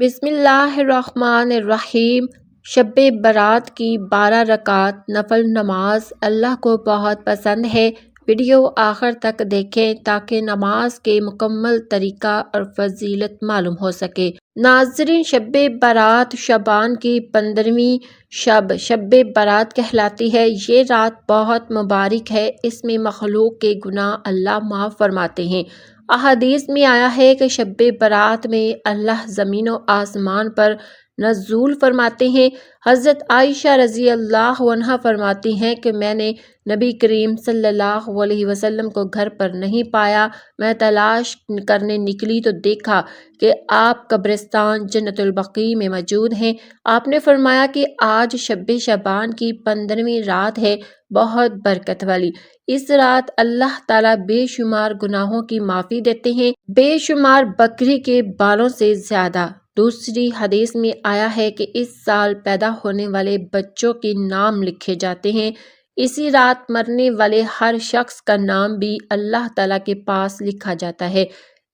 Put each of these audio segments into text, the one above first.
بسم اللہ الرحمن الرحیم۔ شب برات کی 12 رکعت نفل نماز اللہ کو بہت پسند ہے۔ ویڈیو آخر تک دیکھیں تاکہ نماز کے مکمل طریقہ اور فضیلت معلوم ہو سکے۔ ناظرین، شب برات شعبان کی 15ویں شب برات کہلاتی ہے۔ یہ رات بہت مبارک ہے، اس میں مخلوق کے گناہ اللہ معاف فرماتے ہیں۔ احادیث میں آیا ہے کہ شب برات میں اللہ زمین و آسمان پر نزول فرماتے ہیں۔ حضرت عائشہ رضی اللہ عنہا فرماتی ہیں کہ میں نے نبی کریم صلی اللہ علیہ وسلم کو گھر پر نہیں پایا۔ میں تلاش کرنے نکلی تو دیکھا کہ آپ قبرستان جنت البقیع میں موجود ہیں۔ آپ نے فرمایا کہ آج شب شعبان کی 15ویں رات ہے، بہت برکت والی۔ اس رات اللہ تعالیٰ بے شمار گناہوں کی معافی دیتے ہیں، بے شمار بکری کے بالوں سے زیادہ۔ دوسری حدیث میں آیا ہے کہ اس سال پیدا ہونے والے بچوں کے نام لکھے جاتے ہیں۔ اسی رات مرنے والے ہر شخص کا نام بھی اللہ تعالیٰ کے پاس لکھا جاتا ہے۔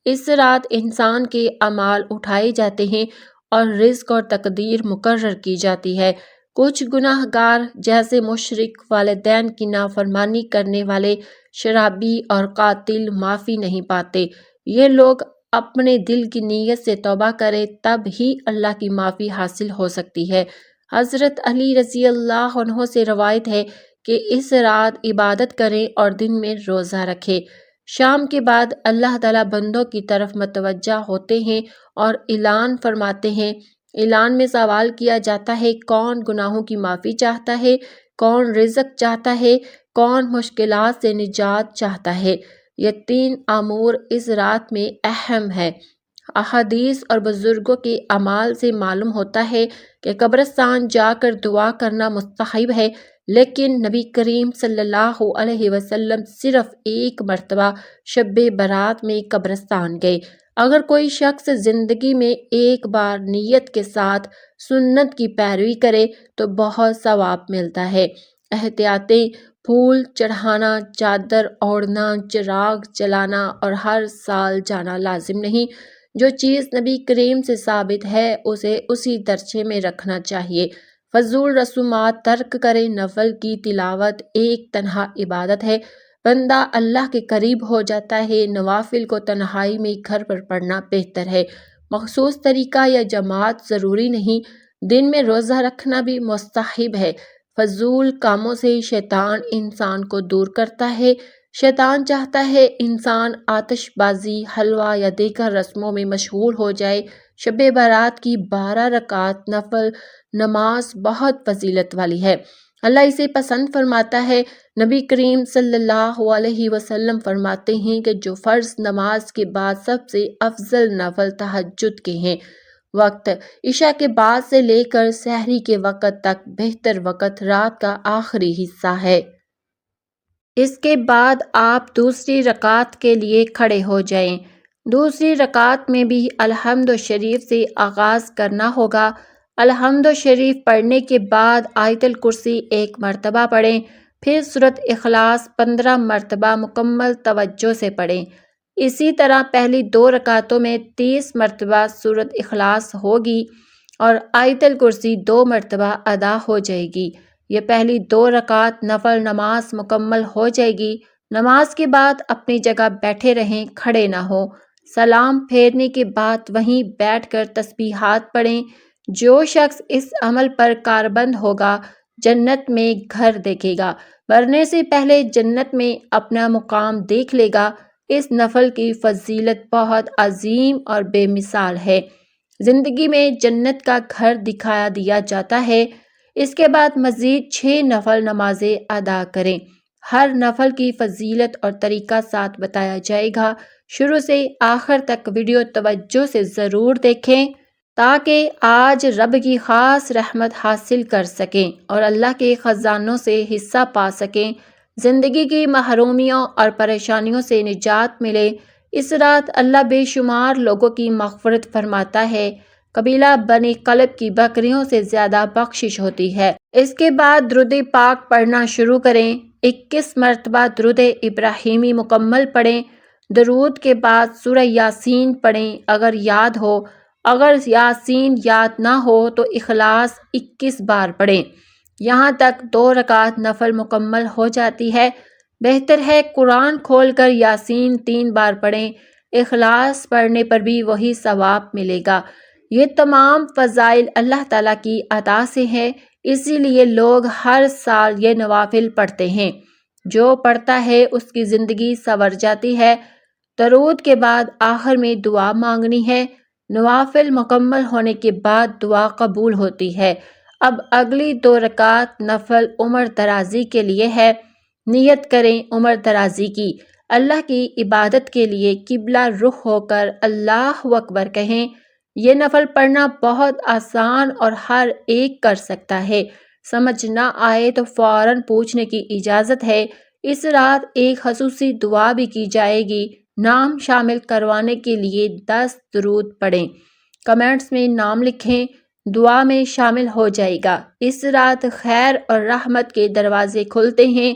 اس رات انسان کے اعمال اٹھائے جاتے ہیں اور رزق اور تقدیر مقرر کی جاتی ہے۔ کچھ گناہ گار جیسے مشرک، والدین کی نافرمانی کرنے والے، شرابی اور قاتل معافی نہیں پاتے۔ یہ لوگ اپنے دل کی نیت سے توبہ کریں تب ہی اللہ کی معافی حاصل ہو سکتی ہے۔ حضرت علی رضی اللہ عنہ سے روایت ہے کہ اس رات عبادت کریں اور دن میں روزہ رکھیں۔ شام کے بعد اللہ تعالیٰ بندوں کی طرف متوجہ ہوتے ہیں اور اعلان فرماتے ہیں۔ اعلان میں سوال کیا جاتا ہے، کون گناہوں کی معافی چاہتا ہے، کون رزق چاہتا ہے، کون مشکلات سے نجات چاہتا ہے۔ یہ 3 امور اس رات میں اہم ہے۔ احادیث اور بزرگوں کے اعمال سے معلوم ہوتا ہے کہ قبرستان جا کر دعا کرنا مستحب ہے، لیکن نبی کریم صلی اللہ علیہ وسلم صرف ایک مرتبہ شب برات میں قبرستان گئے۔ اگر کوئی شخص زندگی میں ایک بار نیت کے ساتھ سنت کی پیروی کرے تو بہت ثواب ملتا ہے۔ احتیاطیں: پھول چڑھانا، چادر اوڑھنا، چراغ جلانا اور ہر سال جانا لازم نہیں۔ جو چیز نبی کریم سے ثابت ہے اسے اسی درجے میں رکھنا چاہیے۔ فضول رسومات ترک کریں۔ نفل کی تلاوت ایک تنہا عبادت ہے، بندہ اللہ کے قریب ہو جاتا ہے۔ نوافل کو تنہائی میں گھر پر پڑھنا بہتر ہے۔ مخصوص طریقہ یا جماعت ضروری نہیں۔ دن میں روزہ رکھنا بھی مستحب ہے۔ فضول کاموں سے شیطان انسان کو دور کرتا ہے۔ شیطان چاہتا ہے انسان آتش بازی، حلوہ یا دیگر رسموں میں مشغول ہو جائے۔ شب برات کی 12 رکعت نفل نماز بہت فضیلت والی ہے، اللہ اسے پسند فرماتا ہے۔ نبی کریم صلی اللہ علیہ وسلم فرماتے ہیں کہ جو فرض نماز کے بعد سب سے افضل نفل تہجد کے ہیں۔ وقت: عشاء کے بعد سے لے کر سحری کے وقت تک بہتر وقت رات کا آخری حصہ ہے۔ اس کے بعد آپ دوسری رکعت کے لیے کھڑے ہو جائیں۔ دوسری رکعت میں بھی الحمد شریف سے آغاز کرنا ہوگا۔ الحمد شریف پڑھنے کے بعد آیت الکرسی 1 مرتبہ پڑھیں، پھر سورۃ اخلاص 15 مرتبہ مکمل توجہ سے پڑھیں۔ اسی طرح پہلی 2 رکعتوں میں 30 مرتبہ سورۃ اخلاص ہوگی اور آیت الکرسی 2 مرتبہ ادا ہو جائے گی۔ یہ پہلی 2 رکعت نفل نماز مکمل ہو جائے گی۔ نماز کے بعد اپنی جگہ بیٹھے رہیں، کھڑے نہ ہوں۔ سلام پھیرنے کے بعد وہیں بیٹھ کر تسبیحات پڑھیں۔ جو شخص اس عمل پر کاربند ہوگا جنت میں گھر دیکھے گا، مرنے سے پہلے جنت میں اپنا مقام دیکھ لے گا۔ اس نفل کی فضیلت بہت عظیم اور بے مثال ہے۔ زندگی میں جنت کا گھر دکھا دیا جاتا ہے۔ اس کے بعد مزید 6 نفل نمازیں ادا کریں۔ ہر نفل کی فضیلت اور طریقہ ساتھ بتایا جائے گا۔ شروع سے آخر تک ویڈیو توجہ سے ضرور دیکھیں تاکہ آج رب کی خاص رحمت حاصل کر سکیں اور اللہ کے خزانوں سے حصہ پا سکیں، زندگی کی محرومیوں اور پریشانیوں سے نجات ملے۔ اس رات اللہ بے شمار لوگوں کی مغفرت فرماتا ہے۔ قبیلہ بنی کلب کی بکریوں سے زیادہ بخشش ہوتی ہے۔ اس کے بعد درود پاک پڑھنا شروع کریں۔ 21 مرتبہ درود ابراہیمی مکمل پڑھیں۔ درود کے بعد سورہ یاسین پڑھیں اگر یاد ہو۔ اگر یاسین یاد نہ ہو تو اخلاص 21 بار پڑھیں، یہاں تک 2 رکعت نفل مکمل ہو جاتی ہے۔ بہتر ہے قرآن کھول کر یاسین 3 بار پڑھیں، اخلاص پڑھنے پر بھی وہی ثواب ملے گا۔ یہ تمام فضائل اللہ تعالیٰ کی عطا سے ہیں، اسی لیے لوگ ہر سال یہ نوافل پڑھتے ہیں۔ جو پڑھتا ہے اس کی زندگی سنور جاتی ہے۔ درود کے بعد آخر میں دعا مانگنی ہے۔ نوافل مکمل ہونے کے بعد دعا قبول ہوتی ہے۔ اب اگلی 2 رکعت نفل عمر درازی کے لیے ہے۔ نیت کریں عمر درازی کی، اللہ کی عبادت کے لیے قبلہ رخ ہو کر اللہ اکبر کہیں۔ یہ نفل پڑھنا بہت آسان اور ہر ایک کر سکتا ہے۔ سمجھ نہ آئے تو فوراً پوچھنے کی اجازت ہے۔ اس رات ایک خصوصی دعا بھی کی جائے گی۔ نام شامل کروانے کے لیے 10 درود پڑھیں، کمنٹس میں نام لکھیں، دعا میں شامل ہو جائے گا۔ اس رات خیر اور رحمت کے دروازے کھلتے ہیں،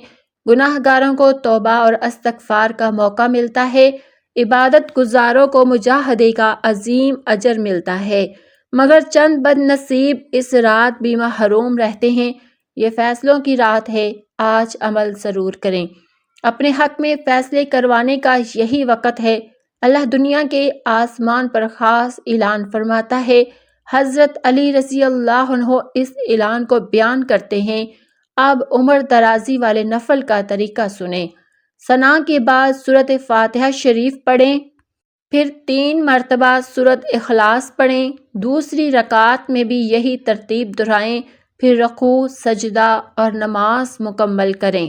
گناہ گاروں کو توبہ اور استغفار کا موقع ملتا ہے، عبادت گزاروں کو مجاہدے کا عظیم اجر ملتا ہے، مگر چند بد نصیب اس رات بھی محروم رہتے ہیں۔ یہ فیصلوں کی رات ہے، آج عمل ضرور کریں۔ اپنے حق میں فیصلے کروانے کا یہی وقت ہے۔ اللہ دنیا کے آسمان پر خاص اعلان فرماتا ہے۔ حضرت علی رضی اللہ عنہ اس اعلان کو بیان کرتے ہیں۔ اب عمر درازی والے نفل کا طریقہ سنیں۔ ثنا کے بعد سورۃ فاتحہ شریف پڑھیں، پھر 3 مرتبہ سورۃ اخلاص پڑھیں۔ دوسری رکعت میں بھی یہی ترتیب دہرائیں، پھر رکوع، سجدہ اور نماز مکمل کریں۔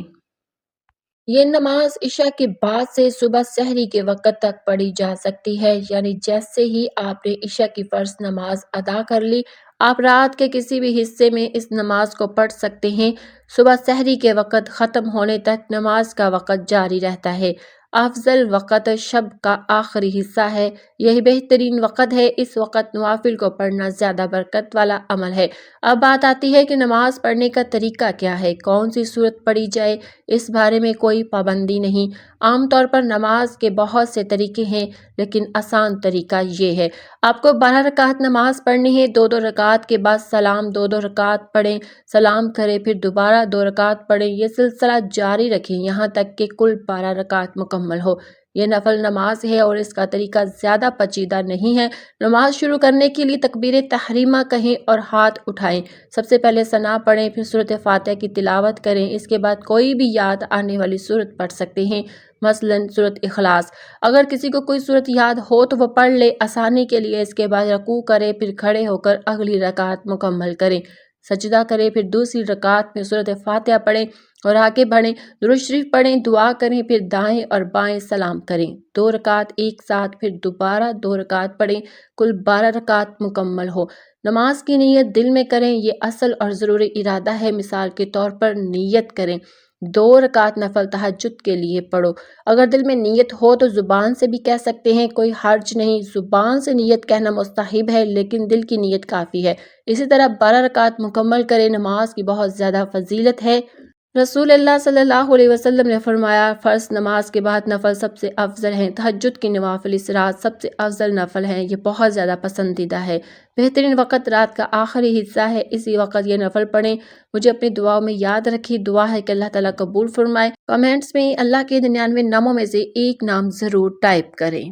یہ نماز عشاء کے بعد سے صبح سحری کے وقت تک پڑھی جا سکتی ہے، یعنی جیسے ہی آپ نے عشاء کی فرض نماز ادا کر لی، آپ رات کے کسی بھی حصے میں اس نماز کو پڑھ سکتے ہیں۔ صبح سحری کے وقت ختم ہونے تک نماز کا وقت جاری رہتا ہے۔ افضل وقت شب کا آخری حصہ ہے، یہی بہترین وقت ہے۔ اس وقت نوافل کو پڑھنا زیادہ برکت والا عمل ہے۔ اب بات آتی ہے کہ نماز پڑھنے کا طریقہ کیا ہے، کون سی صورت پڑھی جائے۔ اس بارے میں کوئی پابندی نہیں۔ عام طور پر نماز کے بہت سے طریقے ہیں، لیکن آسان طریقہ یہ ہے۔ آپ کو 12 رکعت نماز پڑھنی ہے۔ 2 رکعت کے بعد سلام، 2 رکعت پڑھیں، سلام کریں، پھر دوبارہ 2 رکعت پڑھیں۔ یہ سلسلہ جاری رکھیں یہاں تک کہ کل 12 رکعت مکمل ہو۔ یہ نفل نماز ہے اور اس کا طریقہ زیادہ پیچیدہ نہیں ہے۔ نماز شروع کرنے کے لیے تکبیر تحریمہ کہیں اور ہاتھ اٹھائیں۔ سب سے پہلے ثنا پڑھیں، پھر سورۃ فاتحہ کی تلاوت کریں۔ اس کے بعد کوئی بھی یاد آنے والی سورت پڑھ سکتے ہیں، مثلاً سورۃ اخلاص۔ اگر کسی کو کوئی سورت یاد ہو تو وہ پڑھ لے، آسانی کے لیے۔ اس کے بعد رکوع کریں، پھر کھڑے ہو کر اگلی رکعت مکمل کریں، سجدہ کریں، پھر دوسری رکعت میں سورۃ فاتحہ پڑھیں اور آگے بڑھیں، درود شریف پڑھیں، دعا کریں، پھر دائیں اور بائیں سلام کریں۔ 2 رکعت ایک ساتھ، پھر دوبارہ 2 رکعت پڑھیں، کل 12 رکعت مکمل ہو۔ نماز کی نیت دل میں کریں، یہ اصل اور ضروری ارادہ ہے۔ مثال کے طور پر نیت کریں 2 رکعت نفل تہجد کے لیے پڑھو۔ اگر دل میں نیت ہو تو زبان سے بھی کہہ سکتے ہیں، کوئی حرج نہیں۔ زبان سے نیت کہنا مستحب ہے، لیکن دل کی نیت کافی ہے۔ اسی طرح 12 رکعت مکمل کریں۔ نماز کی بہت زیادہ فضیلت ہے۔ رسول اللہ صلی اللہ علیہ وسلم نے فرمایا، فرض نماز کے بعد نفل سب سے افضل ہیں۔ تہجد کی نوافل اس رات سب سے افضل نفل ہیں، یہ بہت زیادہ پسندیدہ ہے۔ بہترین وقت رات کا آخری حصہ ہے، اسی وقت یہ نفل پڑھیں۔ مجھے اپنی دعاؤں میں یاد رکھیں، دعا ہے کہ اللہ تعالیٰ قبول فرمائے۔ کمنٹس میں اللہ کے 99 ناموں میں سے ایک نام ضرور ٹائپ کریں۔